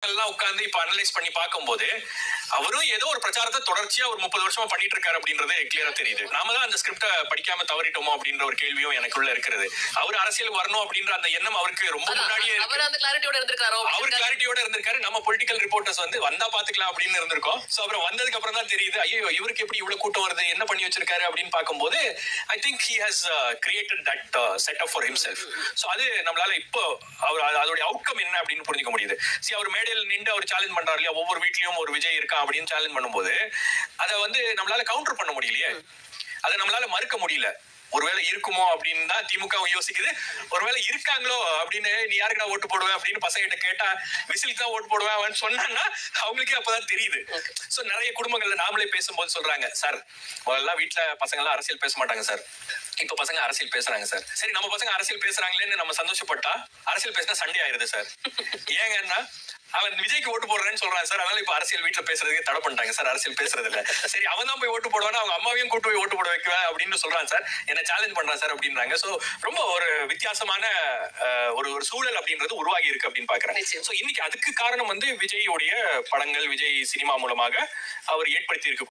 எல்லாம் உட்கார்ந்து இப்ப அனலைஸ் பண்ணி பார்க்கும்போது அவரும் ஏதோ ஒரு பிரச்சாரத்தை தொடர்ச்சியா ஒரு 30 வருஷமா பண்ணிட்டு இருக்காரு அப்படின்றது கிளியரா தெரியுது. நாம தான் அந்த ஸ்கிரிப்ட படிக்காம தவறிட்டோமோ அப்படின்ற ஒரு கேள்வியும் எனக்குள்ள இருக்கிறது. அவர் அரசியல் வரணும் அப்படின்ற அந்த எண்ணம் அவருக்கு ரொம்ப முன்னாடியே அவர் அந்த கிளாரிட்டியோட இருந்திருக்காரோ, அவர் கிளாரிட்டியோட இருந்திருக்காரு. நம்ம பொலிட்டிக்கல் ரிப்போர்ட்டர்ஸ் வந்து வந்தா பாத்துக்கலாம் அப்படின்னு இருந்திருக்கோம். சோ அப்புறம் வந்ததுக்கு அப்புறம் தான் தெரியுது ஐயோ இவருக்கு எப்படி இவ்வளவு கூட்டம் வருது, என்ன பண்ணி வச்சிருக்காரு அப்படின்னு பார்க்கும்போது I think he has created that setup for himself. So அது நம்மளால இப்போ அவர் அதோட அவுட்கம் என்ன அப்படின்னு புரிஞ்சுக்க முடியுது. அவர் மேடையில் நின்று அவர் சேலஞ்ச் பண்றாரு இல்லையா, ஒவ்வொரு வீட்லயும் ஒரு விஜய் இருக்கா அப்படின்னு சேலஞ்ச் பண்ணும்போது அதை வந்து நம்மளால கவுண்டர் பண்ண முடியலையே, அதை நம்மளால மறுக்க முடியல. ஒருவேளை இருக்குமோ அப்படின்னு தான் திமுக யோசிக்குது. ஒருவேளை இருக்காங்களோ அப்படின்னு, நீ யாருக்குடா ஓட்டு போடுவேன் அப்படின்னு பசங்கிட்ட கேட்டா விசிலுக்கு தான் ஓட்டு போடுவேன் சொன்னா அவங்களுக்கே அப்பதான் தெரியுது. சோ நிறைய குடும்பங்கள்ல நாமளே பேசும்போது சொல்றாங்க, சார் முதல்ல வீட்டுல பசங்க எல்லாம் அரசியல் பேச மாட்டாங்க சார், இப்ப பசங்க அரசியல் பேசுறாங்க சார். சரி நம்ம பசங்க அரசியல் பேசுறாங்களேன்னு நம்ம சந்தோஷப்பட்டா அரசியல் பேசினா சண்டே ஆயிருது சார். ஏங்கன்னா அவன் விஜய்க்கு ஓட்டு போடுறேன்னு சொல்றான் சார், அதனால இப்ப அரசியல் வீட்டுல பேசுறதுக்கு தடை பண்ணிட்டாங்க சார், அரசியல் பேசுறது இல்ல. சரி அவன் தான் போய் ஓட்டு போடுவானா, அவங்க அம்மாவையும் கூட்டு போய் ஓட்டு போட வைக்குவேன் அப்படின்னு சொல்றான் சார், என்ன சேலஞ்ச் பண்றான் சார் அப்படின்றாங்க. சோ ரொம்ப ஒரு வித்தியாசமான ஒரு சூழல் அப்படின்றது உருவாகி இருக்கு அப்படின்னு பாக்குறேன். சோ இன்னைக்கு அதுக்கு காரணம் வந்து விஜயோடைய படங்கள், விஜய் சினிமா மூலமாக அவர் ஏற்படுத்தி இருக்கு